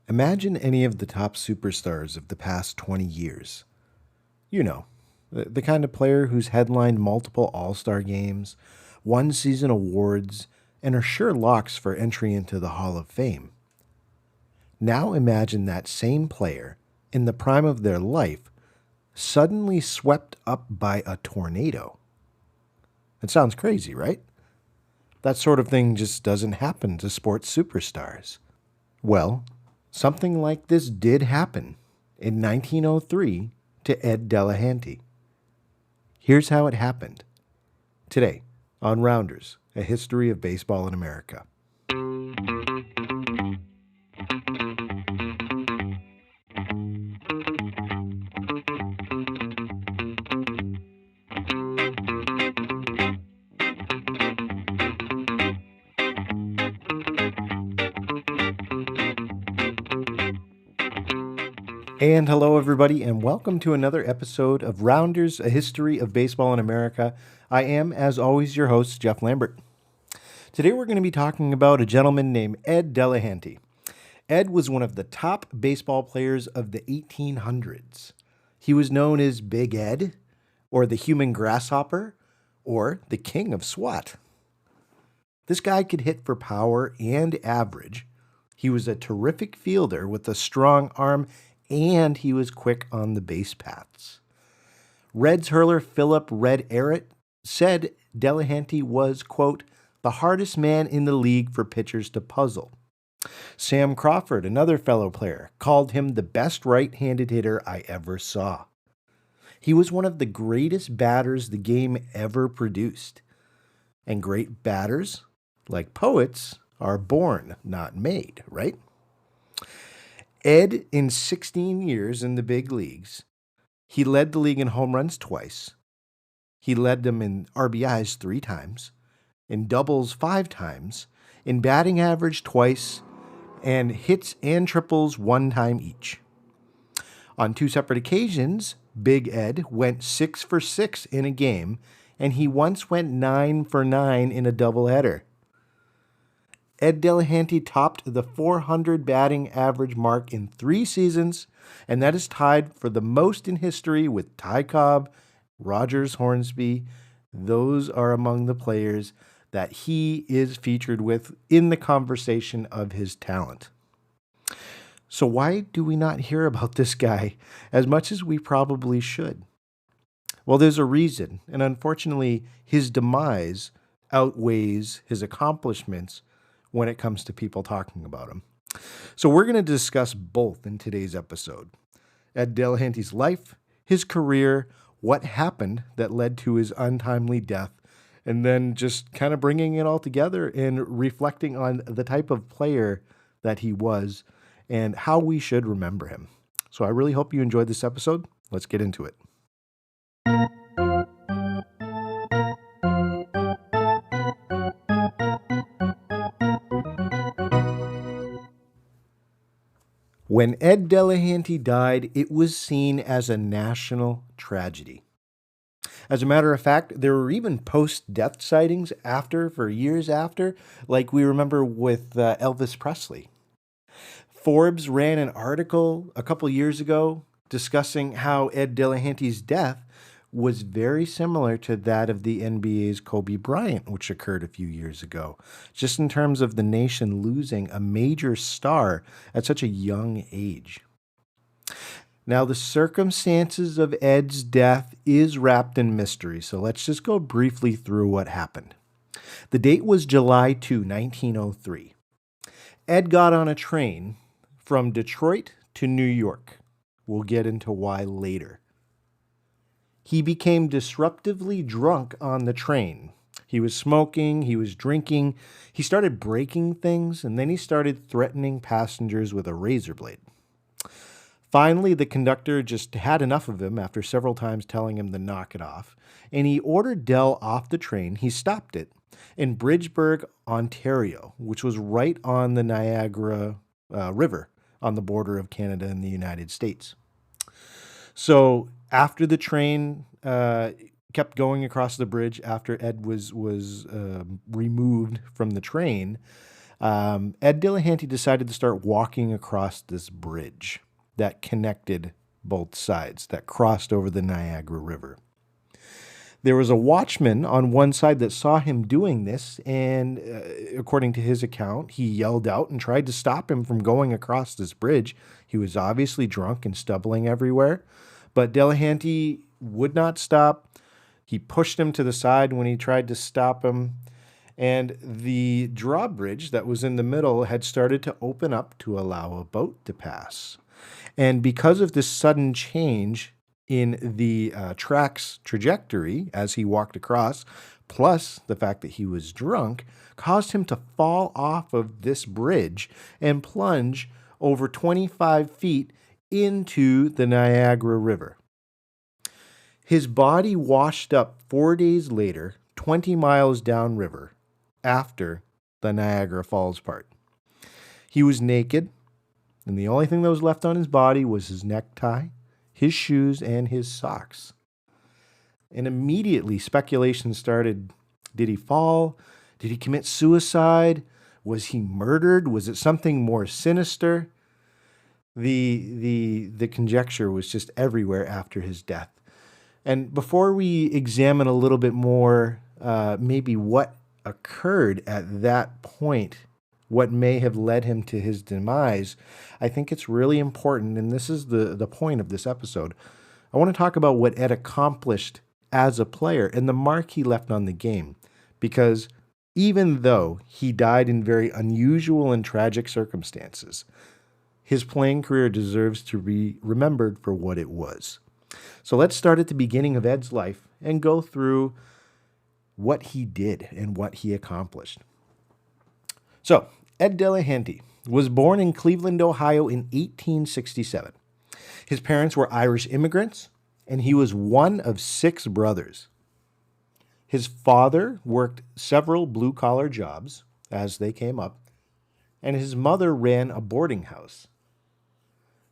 Imagine any of the top superstars of the past 20 years. You know, the kind of player who's headlined multiple All Star games, won season awards, and are sure locks for entry into the Hall of Fame. Now imagine that same player, in the prime of their life, suddenly swept up by a tornado. It sounds crazy, right? That sort of thing just doesn't happen to sports superstars. Well, something like this did happen in 1903 to Ed Delahanty. Here's how it happened. Today, on Rounders, a history of baseball in America. And hello, everybody, and welcome to another episode of Rounders, a history of baseball in America. I am, as always, your host, Jeff Lambert. Today, we're going to be talking about a gentleman named Ed Delahanty. Ed was one of the top baseball players of the 1800s. He was known as Big Ed, or the human grasshopper, or the king of SWAT. This guy could hit for power and average. He was a terrific fielder with a strong arm, and he was quick on the base paths. Reds hurler Philip Red Arrett said Delahanty was, quote, the hardest man in the league for pitchers to puzzle. Sam Crawford, another fellow player, called him the best right-handed hitter I ever saw. He was one of the greatest batters the game ever produced. And great batters, like poets, are born, not made, right? Ed, in 16 years in the big leagues, he led the league in home runs twice. He led them in RBIs 3 times, in doubles 5 times, in batting average twice, and hits and triples 1 time each. On 2 separate occasions, Big Ed went 6 for 6 in a game, and he once went 9 for 9 in a doubleheader. Ed Delahanty topped the 400 batting average mark in 3 seasons, and that is tied for the most in history with Ty Cobb, Rogers Hornsby. Those are among the players that he is featured with in the conversation of his talent. So why do we not hear about this guy as much as we probably should? Well, there's a reason, and unfortunately, his demise outweighs his accomplishments when it comes to people talking about him. So we're going to discuss both in today's episode. Ed Delahanty's life, his career, what happened that led to his untimely death, and then just kind of bringing it all together and reflecting on the type of player that he was and how we should remember him. So I really hope you enjoyed this episode. Let's get into it. When Ed Delahanty died, it was seen as a national tragedy. As a matter of fact, there were even post-death sightings for years after, like we remember with Elvis Presley. Forbes ran an article a couple years ago discussing how Ed Delahanty's death was very similar to that of the NBA's Kobe Bryant, which occurred a few years ago, just in terms of the nation losing a major star at such a young age. Now, the circumstances of Ed's death is wrapped in mystery, so let's just go briefly through what happened. The date was July 2, 1903. Ed got on a train from Detroit to New York. We'll get into why later. He became disruptively drunk on the train. He was smoking, he was drinking, he started breaking things, and then he started threatening passengers with a razor blade. Finally, the conductor just had enough of him after several times telling him to knock it off, and he ordered Dell off the train. He stopped it in Bridgeburg, Ontario, which was right on the Niagara River on the border of Canada and the United States. So after the train kept going across the bridge, after Ed was removed from the train, Ed Delahanty decided to start walking across this bridge that connected both sides, that crossed over the Niagara River. There was a watchman on one side that saw him doing this, and according to his account, he yelled out and tried to stop him from going across this bridge. He was obviously drunk and stumbling everywhere, but Delahanty would not stop. He pushed him to the side when he tried to stop him, and the drawbridge that was in the middle had started to open up to allow a boat to pass. And because of this sudden change in the track's trajectory as he walked across, plus the fact that he was drunk, caused him to fall off of this bridge and plunge over 25 feet into the Niagara River. His body washed up 4 days later, 20 miles downriver, after the Niagara Falls part. He was naked, and the only thing that was left on his body was his necktie, his shoes, and his socks. And immediately speculation started. Did he fall? Did he commit suicide? Was he murdered? Was it something more sinister? The conjecture was just everywhere after his death. And before we examine a little bit more, maybe what occurred at that point, what may have led him to his demise, I think it's really important, and this is the point of this episode. I want to talk about what Ed accomplished as a player and the mark he left on the game, because even though he died in very unusual and tragic circumstances, his playing career deserves to be remembered for what it was. So let's start at the beginning of Ed's life and go through what he did and what he accomplished. So, Ed Delahanty was born in Cleveland, Ohio in 1867. His parents were Irish immigrants, and he was one of 6 brothers. His father worked several blue-collar jobs as they came up, and his mother ran a boarding house.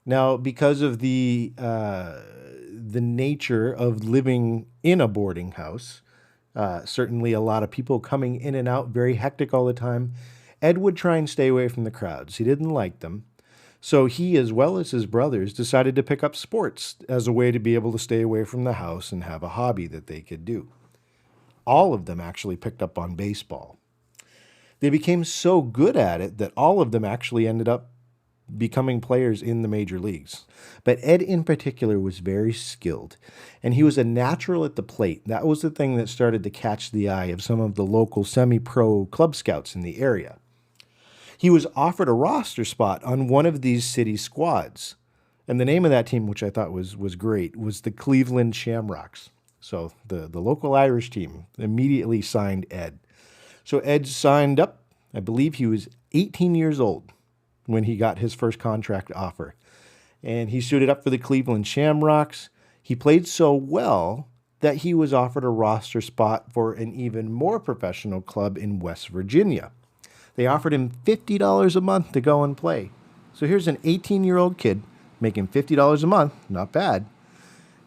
Now, because of the nature of living in a boarding house, certainly a lot of people coming in and out, very hectic all the time, Ed would try and stay away from the crowds. He didn't like them. So he, as well as his brothers, decided to pick up sports as a way to be able to stay away from the house and have a hobby that they could do. All of them actually picked up on baseball. They became so good at it that all of them actually ended up becoming players in the major leagues. But Ed in particular was very skilled, and he was a natural at the plate. That was the thing that started to catch the eye of some of the local semi-pro club scouts in the area. He was offered a roster spot on one of these city squads, and the name of that team, which I thought was great, was the Cleveland Shamrocks. So the local Irish team immediately signed Ed. So Ed signed up. I believe he was 18 years old when he got his first contract offer. And he suited up for the Cleveland Shamrocks. He played so well that he was offered a roster spot for an even more professional club in West Virginia. They offered him $50 a month to go and play. So here's an 18-year-old kid making $50 a month, not bad,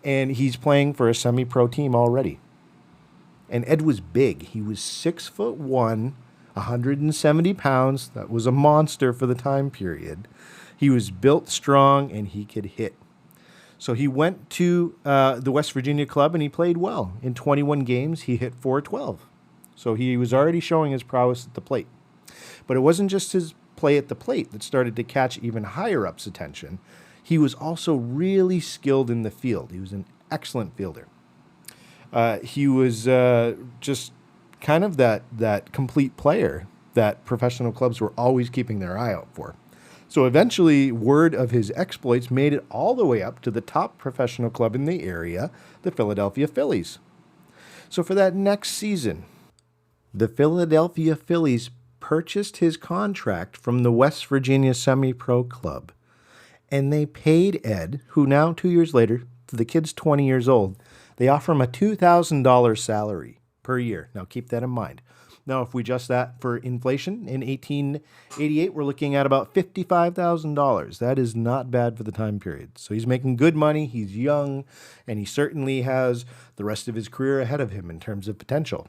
and he's playing for a semi-pro team already. And Ed was big. He was 6'1", 170 pounds. That was a monster for the time period. He was built strong, and he could hit. So he went to the West Virginia club, and he played well. In 21 games, he hit .412. So he was already showing his prowess at the plate. But it wasn't just his play at the plate that started to catch even higher-ups' attention. He was also really skilled in the field. He was an excellent fielder. He was just kind of that complete player that professional clubs were always keeping their eye out for. So eventually, word of his exploits made it all the way up to the top professional club in the area, the Philadelphia Phillies. So for that next season, the Philadelphia Phillies purchased his contract from the West Virginia Semi-Pro Club, and they paid Ed, who now 2 years later, the kid's 20 years old, they offer him a $2,000 salary per year. Now keep that in mind. Now if we adjust that for inflation, in 1888 we're looking at about $55,000. That is not bad for the time period. So he's making good money, he's young, and he certainly has the rest of his career ahead of him in terms of potential.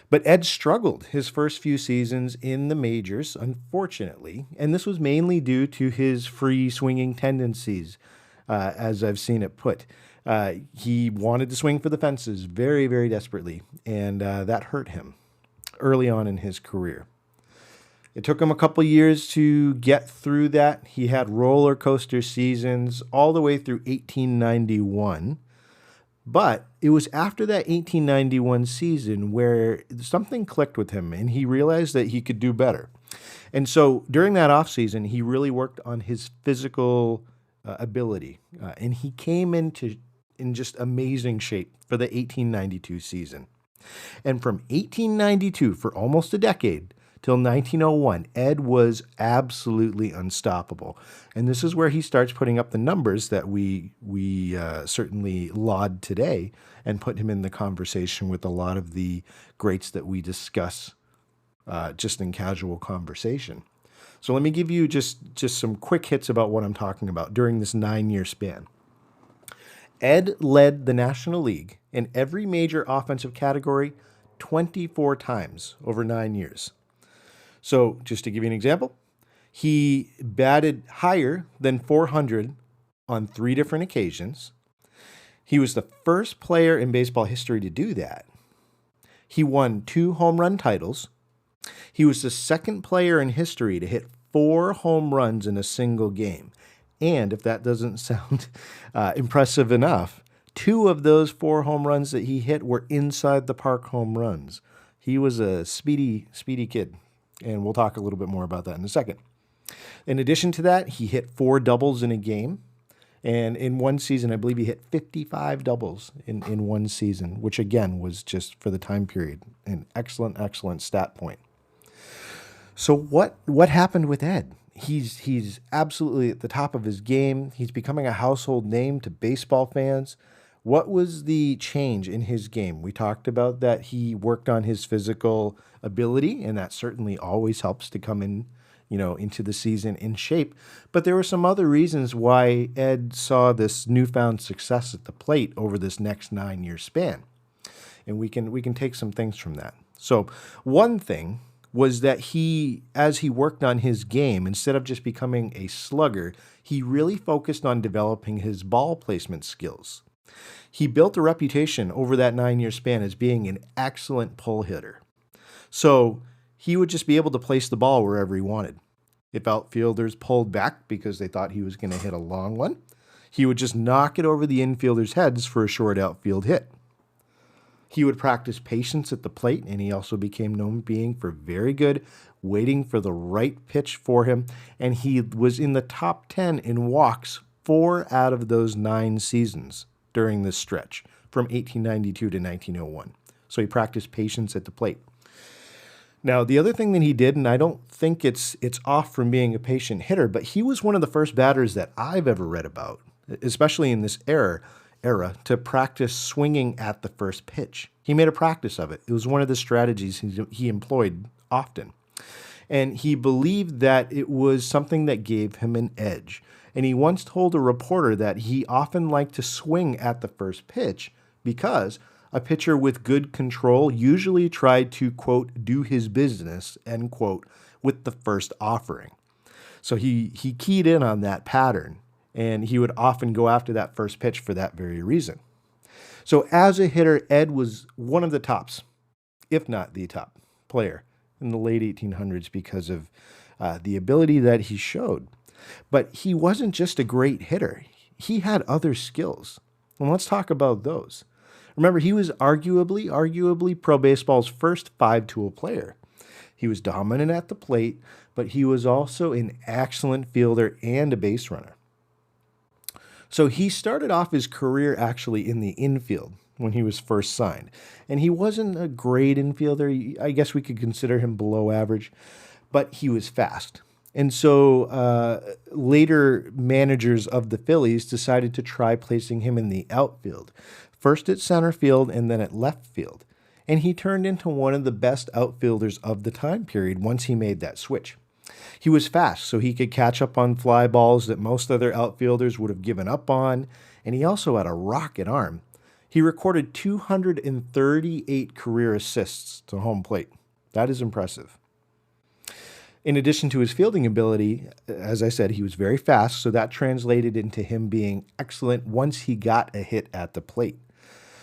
But Ed struggled his first few seasons in the majors, unfortunately, and this was mainly due to his free swinging tendencies, as I've seen it put. He wanted to swing for the fences very, very desperately, and that hurt him early on in his career. It took him a couple years to get through that. He had roller coaster seasons all the way through 1891. But it was after that 1891 season where something clicked with him and he realized that he could do better. And so during that offseason, he really worked on his physical ability. And he came in just amazing shape for the 1892 season. And from 1892, for almost a decade, till 1901, Ed was absolutely unstoppable. And this is where he starts putting up the numbers that we certainly laud today and put him in the conversation with a lot of the greats that we discuss just in casual conversation. So let me give you just some quick hits about what I'm talking about during this 9-year span. Ed led the National League in every major offensive category 24 times over 9 years. So just to give you an example, he batted higher than 400 on 3 different occasions. He was the first player in baseball history to do that. He won 2 home run titles. He was the second player in history to hit 4 home runs in a single game. And if that doesn't sound impressive enough, 2 of those 4 home runs that he hit were inside the park home runs. He was a speedy kid. And we'll talk a little bit more about that in a second. In addition to that, he hit 4 doubles in a game. And in one season, I believe he hit 55 doubles in one season, which again was just for the time period an excellent stat point. So what happened with Ed? He's absolutely at the top of his game. He's becoming a household name to baseball fans. What was the change in his game? We talked about that he worked on his physical ability, and that certainly always helps to come in, into the season in shape. But there were some other reasons why Ed saw this newfound success at the plate over this next 9-year span. And we can take some things from that. So one thing was that as he worked on his game, instead of just becoming a slugger, he really focused on developing his ball placement skills. He built a reputation over that 9-year span as being an excellent pull hitter. So he would just be able to place the ball wherever he wanted. If outfielders pulled back because they thought he was going to hit a long one, he would just knock it over the infielders' heads for a short outfield hit. He would practice patience at the plate, and he also became known being for very good waiting for the right pitch for him, and he was in the top 10 in walks 4 out of those 9 seasons during this stretch from 1892 to 1901. So he practiced patience at the plate. Now, the other thing that he did, and I don't think it's off from being a patient hitter, but he was one of the first batters that I've ever read about, especially in this era, to practice swinging at the first pitch. He made a practice of it. It was one of the strategies he employed often. And he believed that it was something that gave him an edge. And he once told a reporter that he often liked to swing at the first pitch because a pitcher with good control usually tried to, quote, do his business, end quote, with the first offering. So he keyed in on that pattern, and he would often go after that first pitch for that very reason. So as a hitter, Ed was one of the tops, if not the top player in the late 1800s because of the ability that he showed. But he wasn't just a great hitter. He had other skills. And let's talk about those. Remember, he was arguably pro baseball's first 5-tool player. He was dominant at the plate, but he was also an excellent fielder and a base runner. So he started off his career actually in the infield when he was first signed. And he wasn't a great infielder. I guess we could consider him below average, but he was fast. And so later managers of the Phillies decided to try placing him in the outfield, first at center field and then at left field. And he turned into one of the best outfielders of the time period once he made that switch. He was fast, so he could catch up on fly balls that most other outfielders would have given up on, and he also had a rocket arm. He recorded 238 career assists to home plate. That is impressive. In addition to his fielding ability, as I said, he was very fast, so that translated into him being excellent once he got a hit at the plate.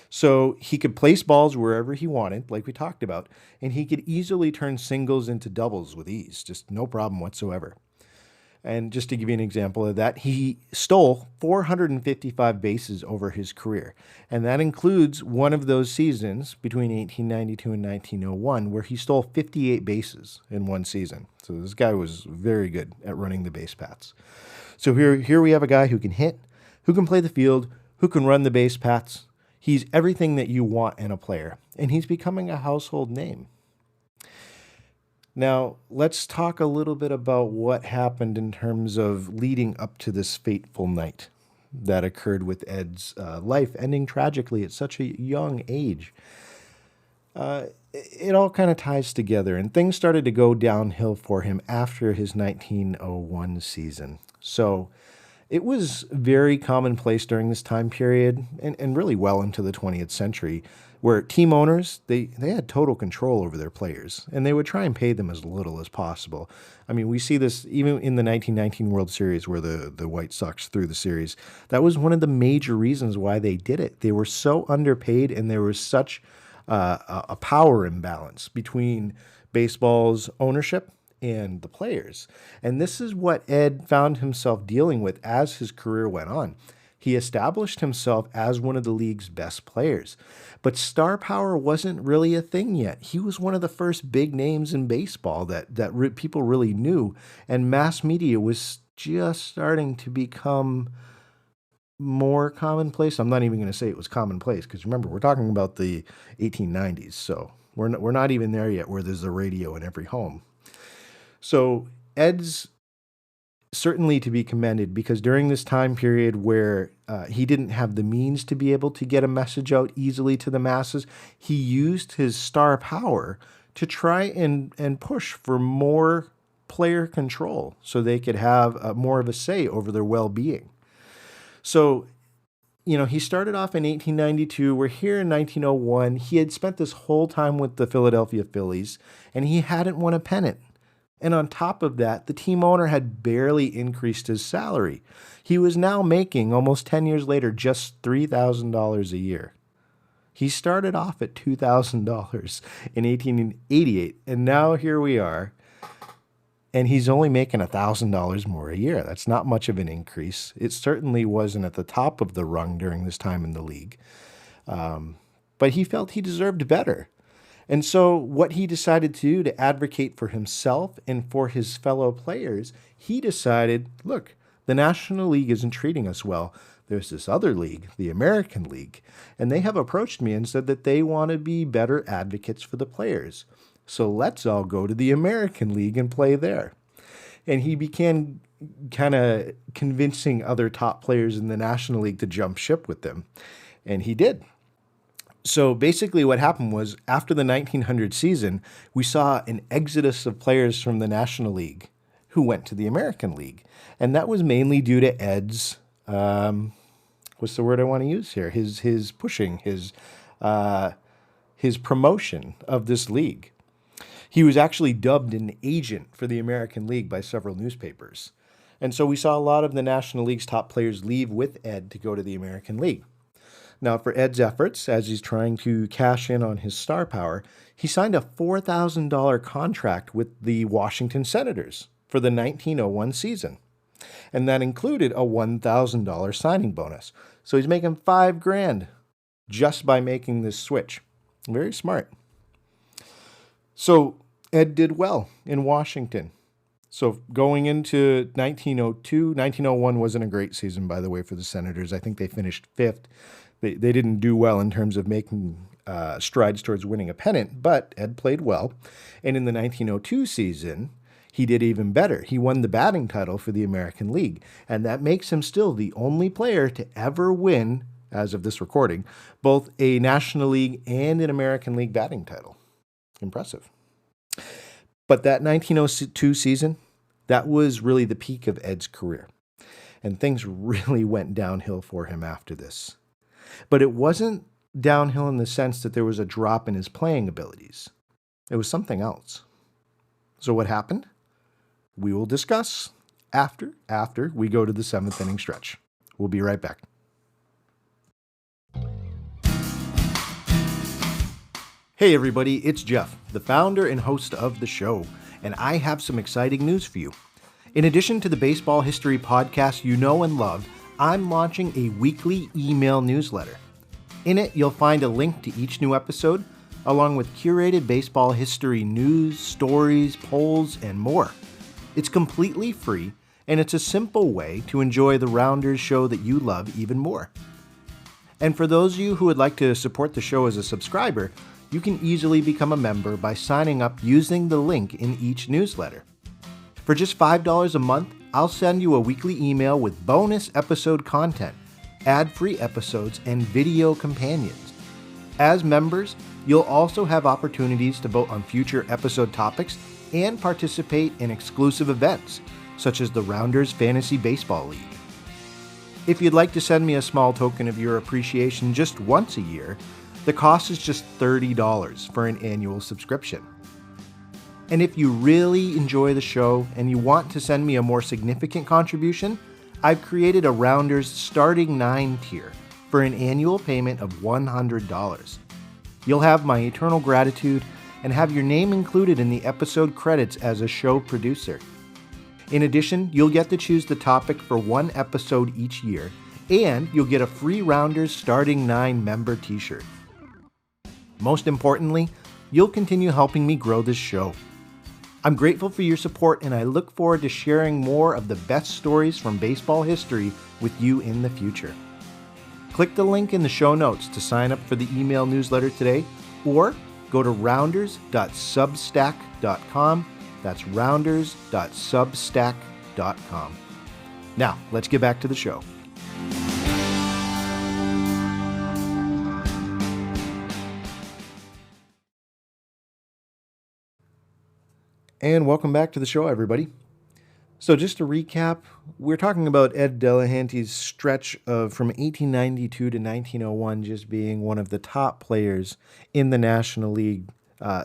So he could place balls wherever he wanted, like we talked about, and he could easily turn singles into doubles with ease, just no problem whatsoever. And just to give you an example of that, he stole 455 bases over his career. And that includes one of those seasons between 1892 and 1901 where he stole 58 bases in one season. So this guy was very good at running the base paths. So here we have a guy who can hit, who can play the field, who can run the base paths. He's everything that you want in a player, and he's becoming a household name. Now, let's talk a little bit about what happened in terms of leading up to this fateful night that occurred with Ed's life, ending tragically at such a young age. It all kind of ties together, and things started to go downhill for him after his 1901 season. So it was very commonplace during this time period, and really well into the 20th century, where team owners, they had total control over their players, and they would try and pay them as little as possible. I mean, we see this even in the 1919 World Series where the White Sox threw the series. That was one of the major reasons why they did it. They were so underpaid, and there was such a power imbalance between baseball's ownership and the players. And this is what Ed found himself dealing with as his career went on. He established himself as one of the league's best players. But star power wasn't really a thing yet. He was one of the first big names in baseball that people really knew. And mass media was just starting to become more commonplace. I'm not even going to say it was commonplace, because remember, we're talking about the 1890s. So we're not even there yet where there's a radio in every home. So Ed's certainly to be commended, because during this time period where he didn't have the means to be able to get a message out easily to the masses, he used his star power to try and push for more player control so they could have more of a say over their well-being. So, he started off in 1892. We're here in 1901. He had spent this whole time with the Philadelphia Phillies, and he hadn't won a pennant. And on top of that, the team owner had barely increased his salary. He was now making, almost 10 years later, just $3,000 a year. He started off at $2,000 in 1888, and now here we are, and he's only making $1,000 more a year. That's not much of an increase. It certainly wasn't at the top of the rung during this time in the league. But he felt he deserved better. And so what he decided to do to advocate for himself and for his fellow players, he decided, look, the National League isn't treating us well. There's this other league, the American League, and they have approached me and said that they want to be better advocates for the players. So let's all go to the American League and play there. And he began kind of convincing other top players in the National League to jump ship with them. And he did. So basically what happened was, after the 1900 season, we saw an exodus of players from the National League who went to the American League. And that was mainly due to Ed's, what's the word I want to use here? His pushing, his promotion of this league. He was actually dubbed an agent for the American League by several newspapers. And so we saw a lot of the National League's top players leave with Ed to go to the American League. Now, for Ed's efforts, as he's trying to cash in on his star power, he signed a $4,000 contract with the Washington Senators for the 1901 season. And that included a $1,000 signing bonus. So he's making $5,000 just by making this switch. Very smart. So Ed did well in Washington. So going into 1902, 1901 wasn't a great season, by the way, for the Senators. I think they finished 5th. They didn't do well in terms of making strides towards winning a pennant, but Ed played well. And in the 1902 season, he did even better. He won the batting title for the American League, and that makes him still the only player to ever win, as of this recording, both a National League and an American League batting title. Impressive. But that 1902 season, that was really the peak of Ed's career. And things really went downhill for him after this. But it wasn't downhill in the sense that there was a drop in his playing abilities. It was something else. So what happened? We will discuss after we go to the 7th inning stretch. We'll be right back. Hey everybody, it's Jeff, the founder and host of the show, and I have some exciting news for you. In addition to the baseball history podcast you know and love, I'm launching a weekly email newsletter. In it, you'll find a link to each new episode, along with curated baseball history news, stories, polls, and more. It's completely free, and it's a simple way to enjoy the Rounders show that you love even more. And for those of you who would like to support the show as a subscriber, you can easily become a member by signing up using the link in each newsletter. For just $5 a month, I'll send you a weekly email with bonus episode content, ad-free episodes, and video companions. As members, you'll also have opportunities to vote on future episode topics and participate in exclusive events, such as the Rounders Fantasy Baseball League. If you'd like to send me a small token of your appreciation just once a year, the cost is just $30 for an annual subscription. And if you really enjoy the show and you want to send me a more significant contribution, I've created a Rounders Starting 9 tier for an annual payment of $100. You'll have my eternal gratitude and have your name included in the episode credits as a show producer. In addition, you'll get to choose the topic for one episode each year, and you'll get a free Rounders Starting 9 member t-shirt. Most importantly, you'll continue helping me grow this show. I'm grateful for your support, and I look forward to sharing more of the best stories from baseball history with you in the future. Click the link in the show notes to sign up for the email newsletter today, or go to rounders.substack.com. That's rounders.substack.com. Now, let's get back to the show. And welcome back to the show, everybody. So just to recap, we're talking about Ed Delahanty's stretch of from 1892 to 1901 just being one of the top players in the National League,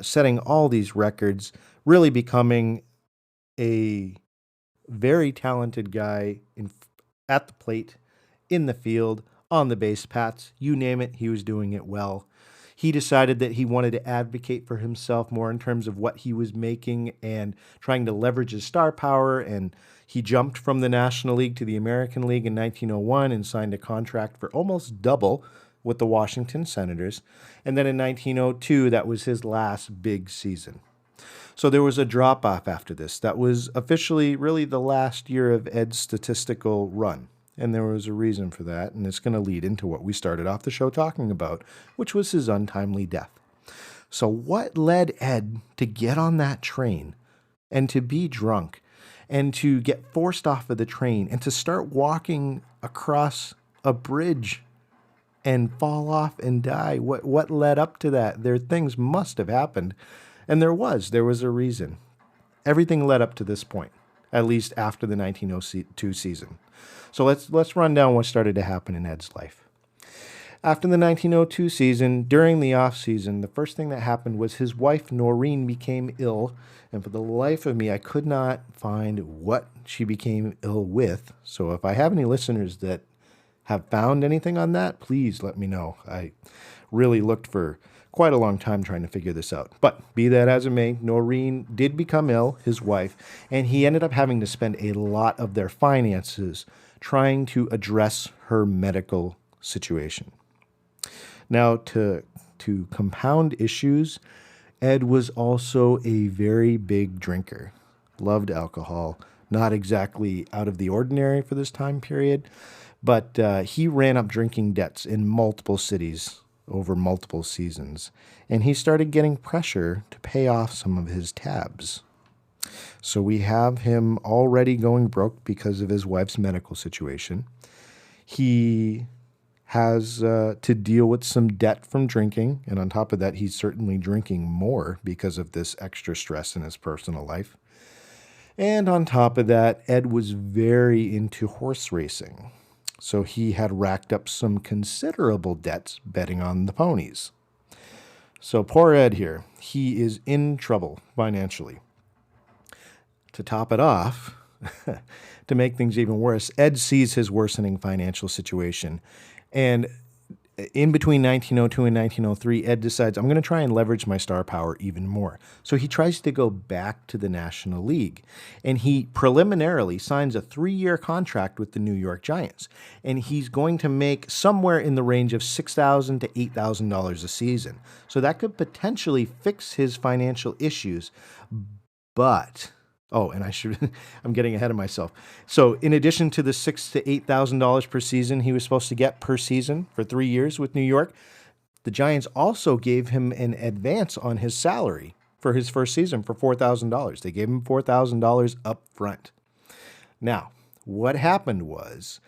setting all these records, really becoming a very talented guy at the plate, in the field, on the base paths, you name it, he was doing it well. He decided that he wanted to advocate for himself more in terms of what he was making and trying to leverage his star power, and he jumped from the National League to the American League in 1901 and signed a contract for almost double with the Washington Senators. And then in 1902, that was his last big season. So there was a drop-off after this. That was officially really the last year of Ed's statistical run. And there was a reason for that, and it's going to lead into what we started off the show talking about, which was his untimely death. So what led Ed to get on that train and to be drunk and to get forced off of the train and to start walking across a bridge and fall off and die? What led up to that? Things must have happened, and there was a reason. Everything led up to this point, at least after the 1902 season. So let's run down what started to happen in Ed's life. After the 1902 season, during the off season, the first thing that happened was his wife Noreen became ill, and for the life of me, I could not find what she became ill with. So if I have any listeners that have found anything on that, please let me know. I really looked for quite a long time trying to figure this out. But be that as it may, Noreen did become ill, his wife, and he ended up having to spend a lot of their finances trying to address her medical situation. Now, to compound issues, Ed was also a very big drinker, loved alcohol, not exactly out of the ordinary for this time period, but he ran up drinking debts in multiple cities over multiple seasons, and he started getting pressure to pay off some of his tabs. So we have him already going broke because of his wife's medical situation. He has to deal with some debt from drinking, and on top of that, he's certainly drinking more because of this extra stress in his personal life. And on top of that, Ed was very into horse racing. So he had racked up some considerable debts betting on the ponies. So poor Ed here, he is in trouble financially. To top it off, to make things even worse, Ed sees his worsening financial situation. And in between 1902 and 1903, Ed decides, I'm going to try and leverage my star power even more. So he tries to go back to the National League. And he preliminarily signs a 3-year contract with the New York Giants. And he's going to make somewhere in the range of $6,000 to $8,000 a season. So that could potentially fix his financial issues. But and I'm getting ahead of myself. So in addition to the $6,000 to $8,000 per season he was supposed to get per season for 3 years with New York, the Giants also gave him an advance on his salary for his first season for $4,000. They gave him $4,000 up front. Now, what happened was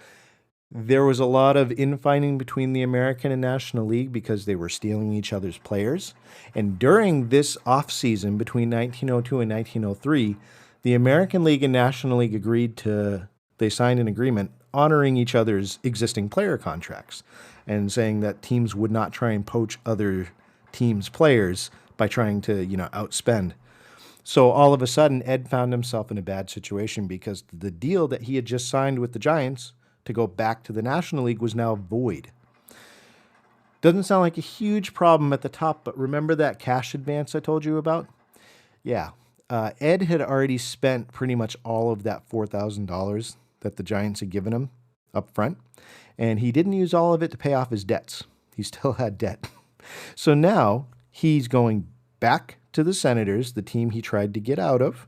there was a lot of infighting between the American and National League because they were stealing each other's players. And during this offseason between 1902 and 1903, the American League and National League they signed an agreement honoring each other's existing player contracts and saying that teams would not try and poach other teams' players by trying to, outspend. So all of a sudden, Ed found himself in a bad situation because the deal that he had just signed with the Giants to go back to the National League was now void. Doesn't sound like a huge problem at the top, but remember that cash advance I told you about? Yeah. Ed had already spent pretty much all of that $4,000 that the Giants had given him up front, and he didn't use all of it to pay off his debts. He still had debt. So now he's going back to the Senators, the team he tried to get out of.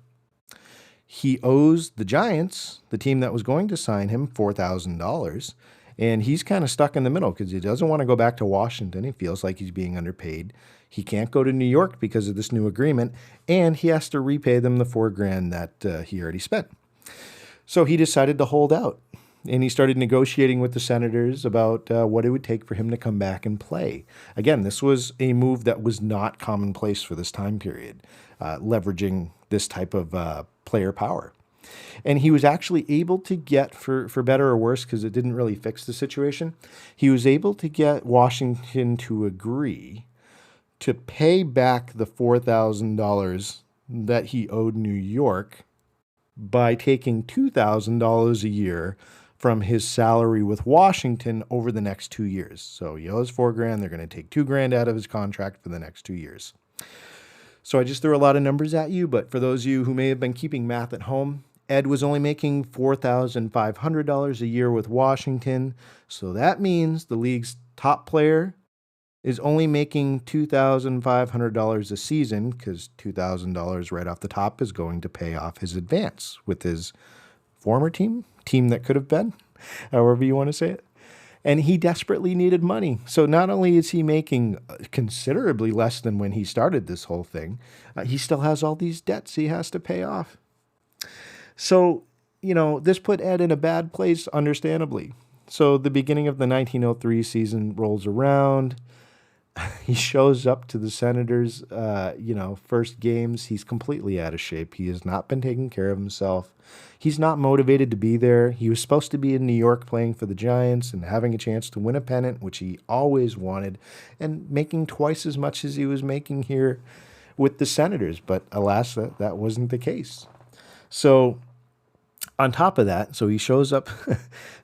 He owes the Giants, the team that was going to sign him, $4,000, and he's kind of stuck in the middle because he doesn't want to go back to Washington. He feels like he's being underpaid. He can't go to New York because of this new agreement, and he has to repay them the $4,000 that he already spent. So he decided to hold out, and he started negotiating with the Senators about what it would take for him to come back and play. Again, this was a move that was not commonplace for this time period, leveraging this type of player power. And he was actually able to get, for better or worse, because it didn't really fix the situation, he was able to get Washington to agree to pay back the $4,000 that he owed New York by taking $2,000 a year from his salary with Washington over the next 2 years. So he owes $4,000. They're going to take $2,000 out of his contract for the next 2 years. So I just threw a lot of numbers at you, but for those of you who may have been keeping math at home, Ed was only making $4,500 a year with Washington. So that means the league's top player is only making $2,500 a season because $2,000 right off the top is going to pay off his advance with his former team that could have been, however you want to say it. And he desperately needed money. So not only is he making considerably less than when he started this whole thing, he still has all these debts he has to pay off. So, this put Ed in a bad place, understandably. So the beginning of the 1903 season rolls around. He shows up to the Senators, first games. He's completely out of shape. He has not been taking care of himself. He's not motivated to be there. He was supposed to be in New York playing for the Giants and having a chance to win a pennant, which he always wanted, and making twice as much as he was making here with the Senators. But alas, that wasn't the case. So on top of that, so he shows up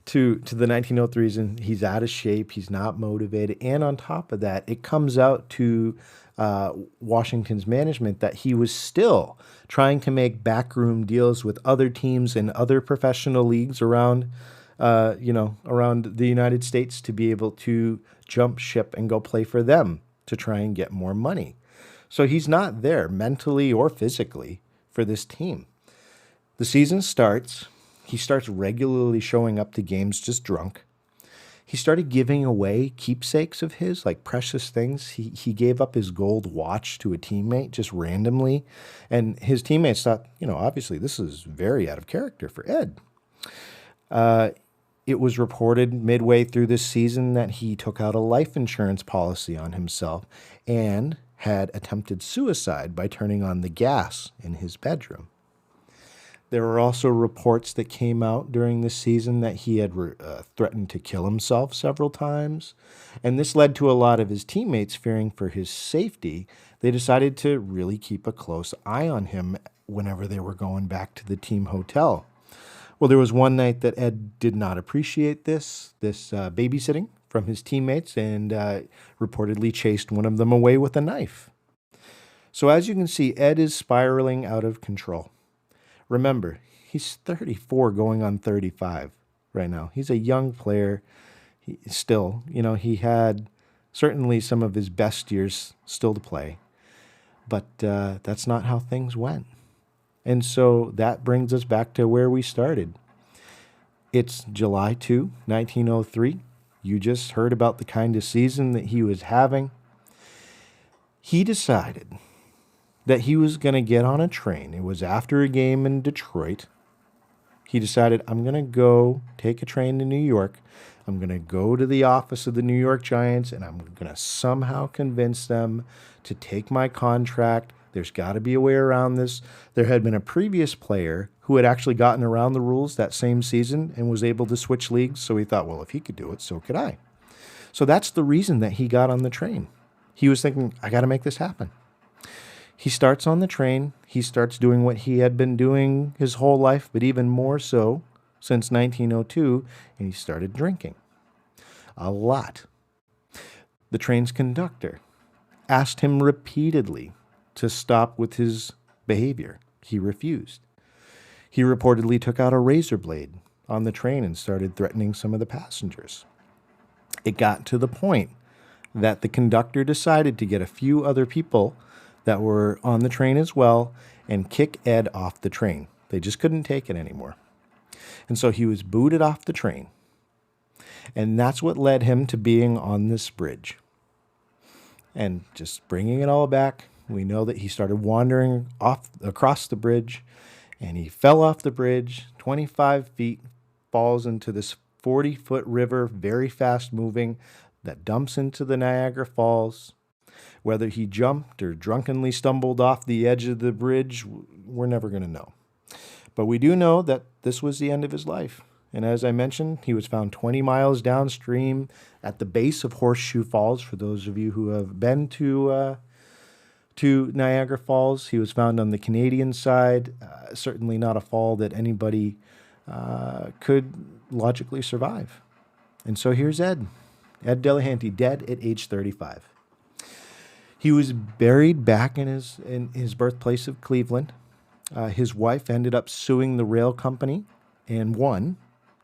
to the 1903s and he's out of shape. He's not motivated. And on top of that, it comes out to Washington's management that he was still trying to make backroom deals with other teams and other professional leagues around the United States to be able to jump ship and go play for them to try and get more money. So he's not there mentally or physically for this team. The season starts. He starts regularly showing up to games just drunk. He started giving away keepsakes of his, like precious things. He gave up his gold watch to a teammate just randomly. And his teammates thought, obviously this is very out of character for Ed. It was reported midway through this season that he took out a life insurance policy on himself and had attempted suicide by turning on the gas in his bedroom. There were also reports that came out during the season that he had threatened to kill himself several times. And this led to a lot of his teammates fearing for his safety. They decided to really keep a close eye on him whenever they were going back to the team hotel. Well, there was one night that Ed did not appreciate this babysitting from his teammates, and reportedly chased one of them away with a knife. So as you can see, Ed is spiraling out of control. Remember, he's 34 going on 35 right now. He's a young player. He had certainly some of his best years still to play. But that's not how things went. And so that brings us back to where we started. It's July 2, 1903. You just heard about the kind of season that he was having. He decided that he was going to get on a train. It was after a game in Detroit. He decided, I'm going to go take a train to New York. I'm going to go to the office of the New York Giants, and I'm going to somehow convince them to take my contract. There's got to be a way around this. There had been a previous player who had actually gotten around the rules that same season and was able to switch leagues. So he thought, well, if he could do it, so could I. So that's the reason that he got on the train. He was thinking, I got to make this happen. He starts on the train. He starts doing what he had been doing his whole life, but even more so since 1902, and he started drinking. A lot. The train's conductor asked him repeatedly to stop with his behavior. He refused. He reportedly took out a razor blade on the train and started threatening some of the passengers. It got to the point that the conductor decided to get a few other people that were on the train as well and kick Ed off the train. They just couldn't take it anymore. And so he was booted off the train. And that's what led him to being on this bridge. And just bringing it all back, we know that he started wandering off across the bridge, and he fell off the bridge 25 feet, falls into this 40-foot river, very fast moving, that dumps into the Niagara Falls. Whether he jumped or drunkenly stumbled off the edge of the bridge, we're never going to know. But we do know that this was the end of his life. And as I mentioned, he was found 20 miles downstream at the base of Horseshoe Falls. For those of you who have been to Niagara Falls, he was found on the Canadian side. Certainly not a fall that anybody could logically survive. And so here's Ed Delahanty, dead at age 35. He was buried back in his birthplace of Cleveland. His wife ended up suing the rail company and won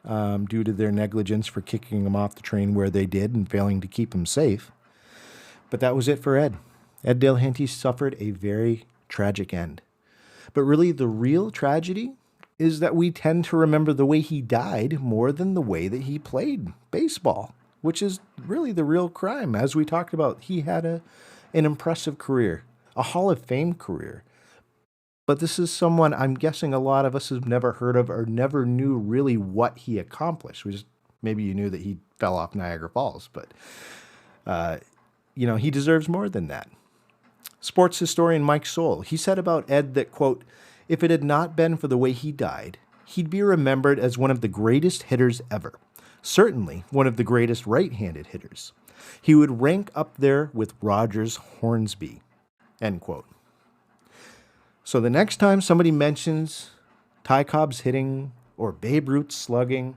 due to their negligence for kicking him off the train where they did and failing to keep him safe. But that was it for Ed. Ed Delahanty suffered a very tragic end. But really, the real tragedy is that we tend to remember the way he died more than the way that he played baseball, which is really the real crime. As we talked about, he had an impressive career, a Hall of Fame career. But this is someone I'm guessing a lot of us have never heard of or never knew really what he accomplished. Maybe you knew that he fell off Niagara Falls, but he deserves more than that. Sports historian Mike Soul, he said about Ed that, quote, if it had not been for the way he died, he'd be remembered as one of the greatest hitters ever. Certainly one of the greatest right-handed hitters. He would rank up there with Rogers Hornsby, end quote. So the next time somebody mentions Ty Cobb's hitting or Babe Ruth's slugging,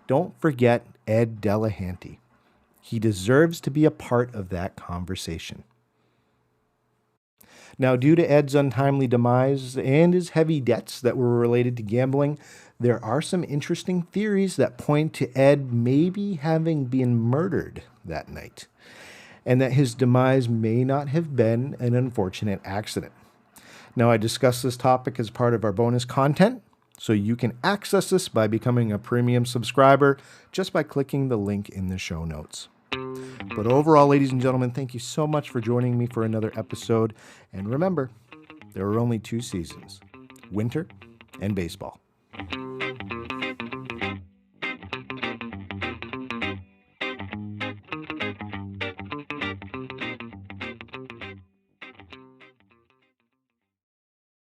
don't forget Ed Delahanty. He deserves to be a part of that conversation. Now, due to Ed's untimely demise and his heavy debts that were related to gambling, there are some interesting theories that point to Ed maybe having been murdered that night, and that his demise may not have been an unfortunate accident. Now, I discussed this topic as part of our bonus content, so you can access this by becoming a premium subscriber just by clicking the link in the show notes. But overall, ladies and gentlemen, thank you so much for joining me for another episode. And remember, there are only two seasons, winter and baseball.